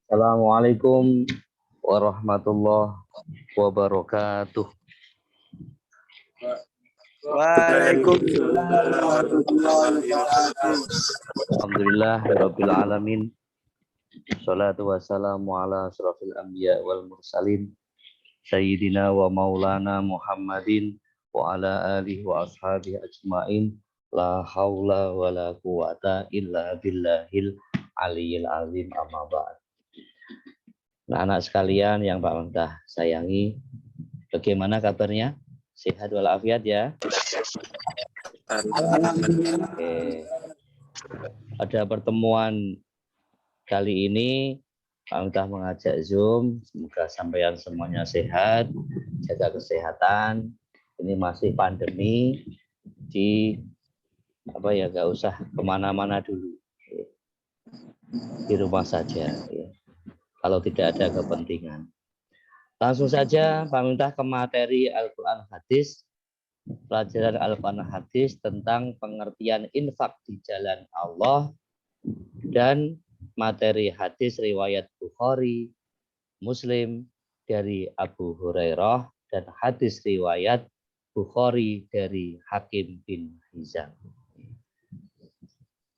Assalamualaikum warahmatullahi wabarakatuh. Waalaikumsalam warahmatullahi wabarakatuh. Alhamdulillah rabbil alamin. Shalatu wassalamu ala asrofil anbiya wal mursalin sayyidina wa maulana Muhammadin wa ala alihi wa ashabihi ajmain. La haula wa la quwata illa billahil aliyil azim, amma ba'd. Nah, anak sekalian yang Pak Mentah sayangi, bagaimana kabarnya? Sehat walafiat ya? Oke. Pada pertemuan kali ini Pak Mentah mengajak Zoom. Semoga sampean semuanya sehat, jaga kesehatan. Ini masih pandemi, gak usah kemana-mana dulu, di rumah saja ya, kalau tidak ada kepentingan. Langsung saja Pak Mentah ke materi Al-Quran Hadis, pelajaran Al-Quran Hadis tentang pengertian infak di jalan Allah, dan materi hadis riwayat Bukhari, Muslim dari Abu Hurairah, dan hadis riwayat Bukhari dari Hakim bin Hizam.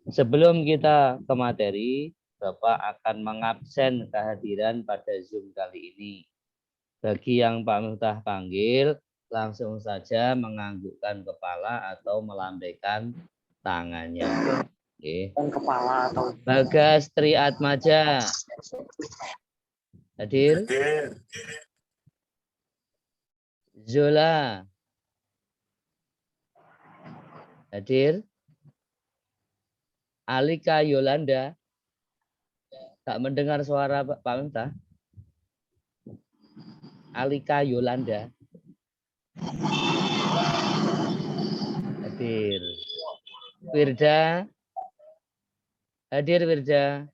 Sebelum kita ke materi, Bapak akan mengabsen kehadiran pada Zoom kali ini. Bagi yang Pak Mentah panggil, langsung saja menganggukkan kepala atau melambaikan tangannya. Oke. Kepala atau Bagas Triatmaja hadir. Zola hadir. Alika Yolanda, tak mendengar suara Pak Mentah. Alika Yolanda hadir. Wirda hadir. Wirda,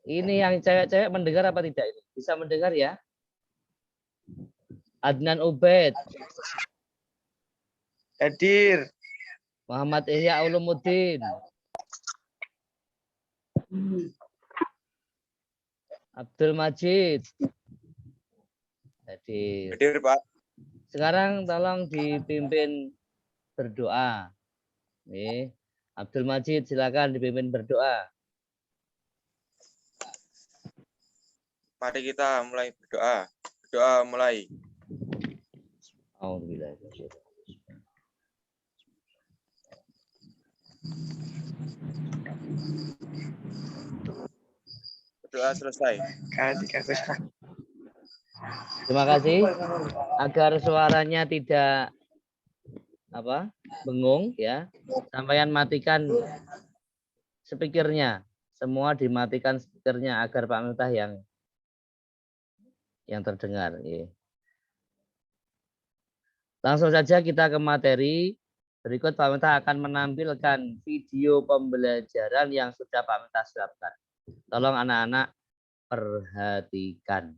ini yang cewek-cewek mendengar apa tidak ini? Bisa mendengar ya? Adnan Ubaid hadir. Muhammad Ihya Ulumuddin, Abdul Majid hadir. Hadir, Pak. Sekarang tolong dipimpin berdoa. Nih, Abdul Majid silakan dipimpin berdoa. Mari kita mulai berdoa. Berdoa mulai. Alhamdulillah. Berdoa selesai. Terima kasih. Agar suaranya tidak bengung ya, sampaian matikan speakernya. Semua dimatikan speakernya agar Pak Mentah yang terdengar. Ya. Langsung saja kita ke materi. Berikut Pak Mentah akan menampilkan video pembelajaran yang sudah Pak Mentah siapkan. Tolong anak-anak perhatikan.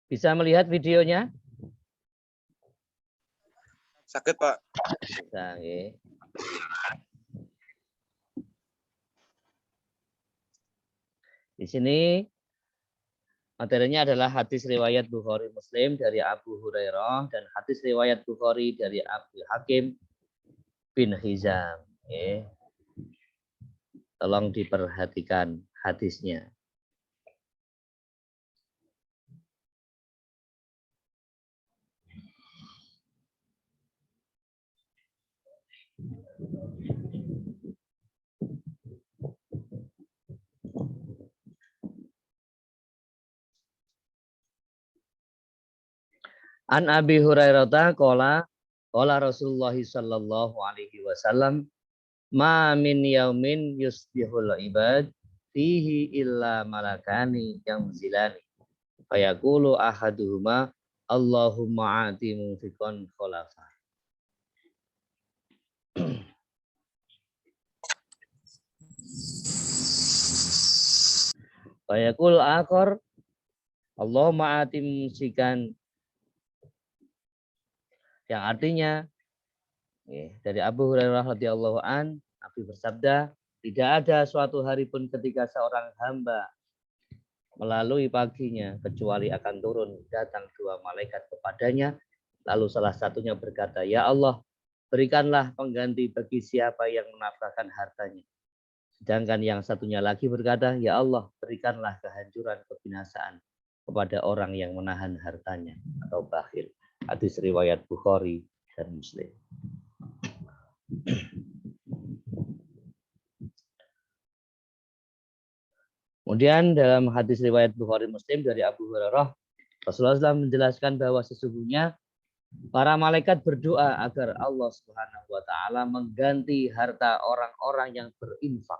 Bisa melihat videonya? Sakit, Pak. Bisa, ya. Di sini materinya adalah hadis riwayat Bukhari Muslim dari Abu Hurairah dan hadis riwayat Bukhari dari Abu Hakim bin Hizam. Ya. Tolong diperhatikan hadisnya. An Abi Hurairah qala Rasulullah sallallahu alaihi wasallam, ma min yaumin yusbihul ibad fihi illa malakani yang zilani fayaqulu ahaduhuma Allahumma ati munfiqan khalafa. Fayaqul akhar Allahumma ati mumsikan Yang artinya dari Abu Hurairah radhiyallahu an, Nabi bersabda, tidak ada suatu hari pun ketika seorang hamba melalui paginya kecuali akan turun datang dua malaikat kepadanya, lalu salah satunya berkata, ya Allah, berikanlah pengganti bagi siapa yang menafkahkan hartanya. Sedangkan yang satunya lagi berkata, ya Allah, berikanlah kehancuran kebinasaan kepada orang yang menahan hartanya atau bakhil. Hadis riwayat Bukhari dan Muslim. Kemudian dalam hadis riwayat Bukhari Muslim dari Abu Hurairah, Rasulullah SAW menjelaskan bahwa sesungguhnya para malaikat berdoa agar Allah Subhanahu wa taala mengganti harta orang-orang yang berinfak.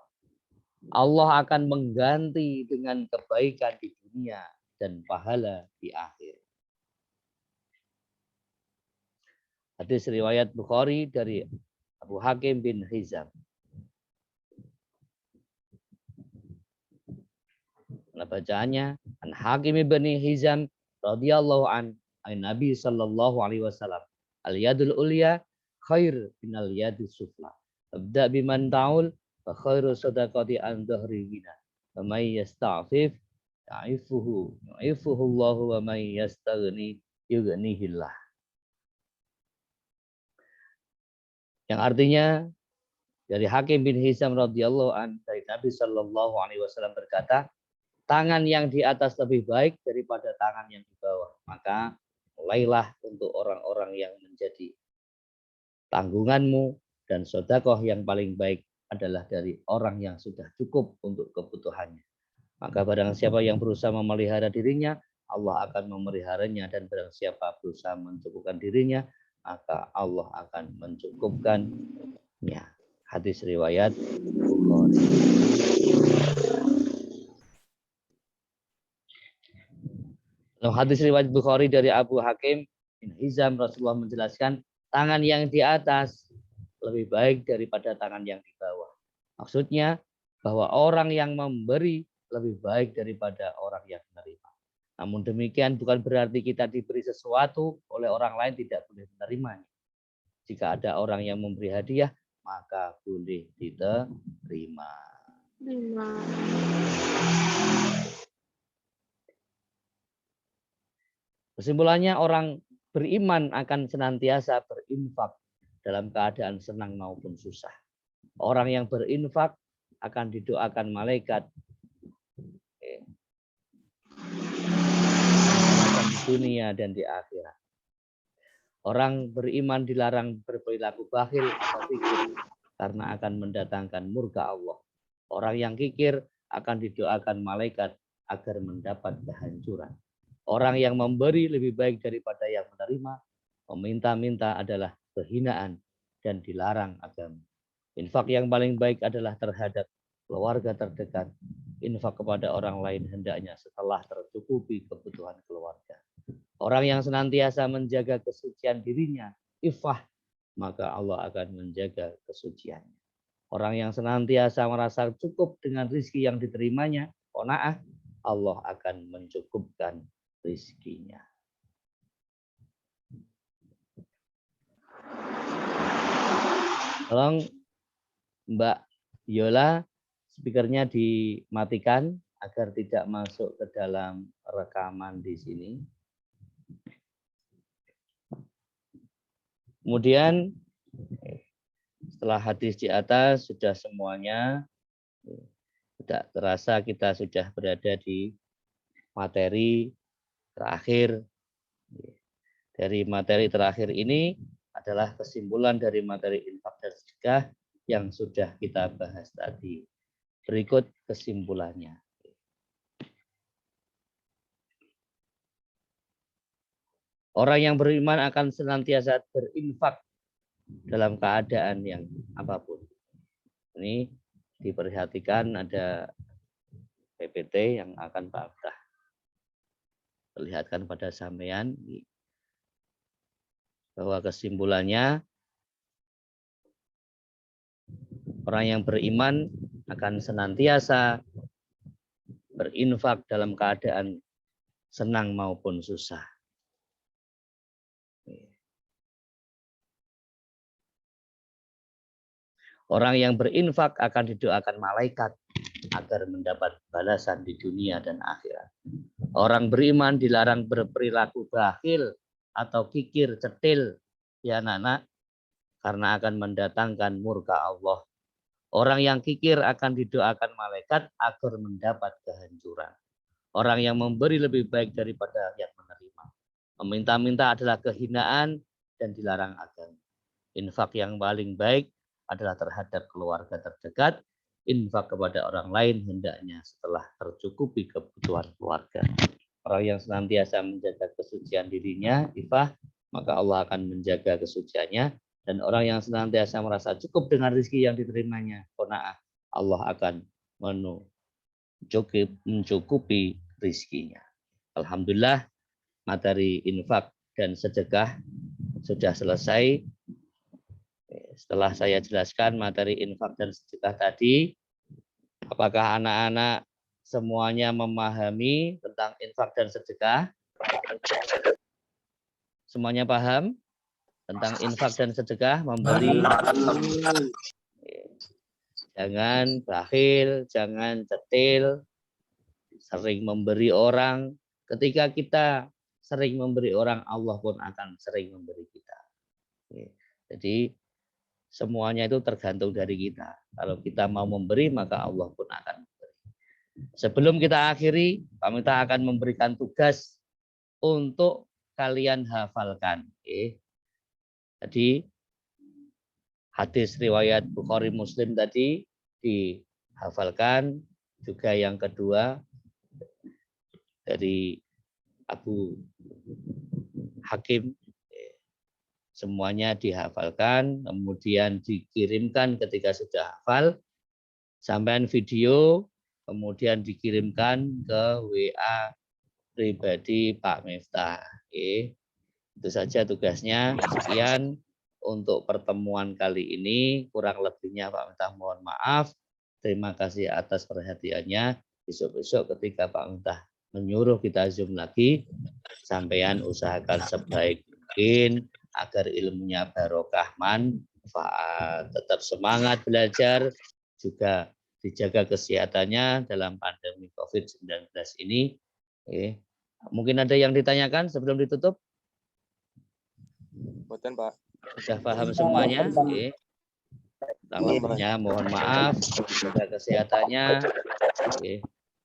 Allah akan mengganti dengan kebaikan di dunia dan pahala di akhir. Hadis riwayat Bukhari dari Abu Hakim bin Hizam. Nah, bacaannya An Hakim bin Hizam radhiyallahu an Nabi sallallahu alaihi wasallam. Al yadul ulya khair minal yadis sufla. Abda biman ta'ul fa khairu sadaqati an dhahri ghina. Wa may yasta'fif ya'ifuhu Allahu wa may yastaghni yughnihillah. Yang artinya dari Hakim bin Hizam radhiyallahu an dari Nabi sallallahu alaihi wasallam berkata, tangan yang di atas lebih baik daripada tangan yang di bawah. Maka mulailah untuk orang-orang yang menjadi tanggunganmu, dan sedekah yang paling baik adalah dari orang yang sudah cukup untuk kebutuhannya. Maka barang siapa yang berusaha memelihara dirinya, Allah akan memeliharanya, dan barang siapa berusaha mencukupkan dirinya, maka Allah akan mencukupkannya. Hadis riwayat Bukhari. Dalam hadis riwayat Bukhari dari Abu Hakim bin Hizam, Rasulullah menjelaskan tangan yang di atas lebih baik daripada tangan yang di bawah. Maksudnya bahwa orang yang memberi lebih baik daripada orang yang menerima. Namun demikian bukan berarti kita diberi sesuatu oleh orang lain tidak boleh menerimanya. Jika ada orang yang memberi hadiah, maka boleh diterima. Kesimpulannya, orang beriman akan senantiasa berinfak dalam keadaan senang maupun susah. Orang yang berinfak akan didoakan malaikat di dunia dan di akhirat. Orang beriman dilarang berperilaku bakhil atau kikir karena akan mendatangkan murka Allah. Orang yang kikir akan didoakan malaikat agar mendapat kehancuran. Orang yang memberi lebih baik daripada yang menerima, meminta-minta adalah kehinaan dan dilarang agama. Infak yang paling baik adalah terhadap keluarga terdekat. Infak kepada orang lain hendaknya setelah tercukupi kebutuhan keluarga. Orang yang senantiasa menjaga kesucian dirinya, iffah, maka Allah akan menjaga kesuciannya. Orang yang senantiasa merasa cukup dengan rizki yang diterimanya, qanaah, Allah akan mencukupkan rizkinya. Tolong Mbak Yola, speakernya dimatikan agar tidak masuk ke dalam rekaman di sini. Kemudian setelah hadis di atas sudah semuanya, tidak terasa kita sudah berada di materi terakhir. Dari materi terakhir ini adalah kesimpulan dari materi infak dan sedekah yang sudah kita bahas tadi. Berikut kesimpulannya. Orang yang beriman akan senantiasa berinfak dalam keadaan yang apapun. Ini diperhatikan, ada PPT yang akan Pak Aftah perlihatkan pada sampean bahwa kesimpulannya orang yang beriman akan senantiasa berinfak dalam keadaan senang maupun susah. Orang yang berinfak akan didoakan malaikat agar mendapat balasan di dunia dan akhirat. Orang beriman dilarang berperilaku bakhil atau kikir cetil, ya anak-anak, karena akan mendatangkan murka Allah. Orang yang kikir akan didoakan malaikat agar mendapat kehancuran. Orang yang memberi lebih baik daripada yang menerima. Meminta-minta adalah kehinaan dan dilarang agama. Infak yang paling baik adalah terhadap keluarga terdekat. Infak kepada orang lain hendaknya setelah tercukupi kebutuhan keluarga. Orang yang senantiasa menjaga kesucian dirinya, ifah, maka Allah akan menjaga kesuciannya. Dan orang yang senantiasa merasa cukup dengan rezeki yang diterimanya, qanaah, Allah akan mencukupi rezekinya. Alhamdulillah, materi infak dan sedekah sudah selesai. Setelah saya jelaskan materi infak dan sedekah tadi, apakah anak-anak semuanya memahami tentang infak dan sedekah? Semuanya paham tentang infak dan sedekah, memberi? Jangan bakhil, jangan cetil, sering memberi orang. Ketika kita sering memberi orang, Allah pun akan sering memberi kita. Jadi semuanya itu tergantung dari kita. Kalau kita mau memberi, maka Allah pun akan memberi. Sebelum kita akhiri, kami akan memberikan tugas untuk kalian hafalkan. Jadi hadis riwayat Bukhari Muslim tadi dihafalkan. Juga yang kedua dari Abu Hakim, semuanya dihafalkan, kemudian dikirimkan ketika sudah hafal, sampean video, kemudian dikirimkan ke WA pribadi Pak Miftah. Itu saja tugasnya. Sekian untuk pertemuan kali ini, kurang lebihnya Pak Miftah mohon maaf. Terima kasih atas perhatiannya. Besok-besok ketika Pak Miftah menyuruh kita Zoom lagi, sampean usahakan sebaik mungkin agar ilmunya barokah manfaat. Tetap semangat belajar, juga dijaga kesehatannya dalam pandemi COVID-19 ini. Mungkin ada yang ditanyakan sebelum ditutup? Buatan, Pak. Sudah paham semuanya? Kurang lebihnya mohon maaf, jaga kesehatannya.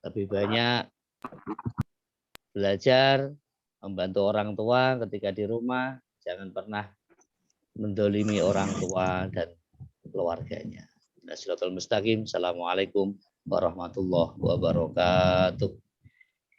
Lebih banyak belajar, membantu orang tua ketika di rumah. Jangan pernah mendolimi orang tua dan keluarganya. Shiratal mustaqim. Assalamualaikum warahmatullahi wabarakatuh.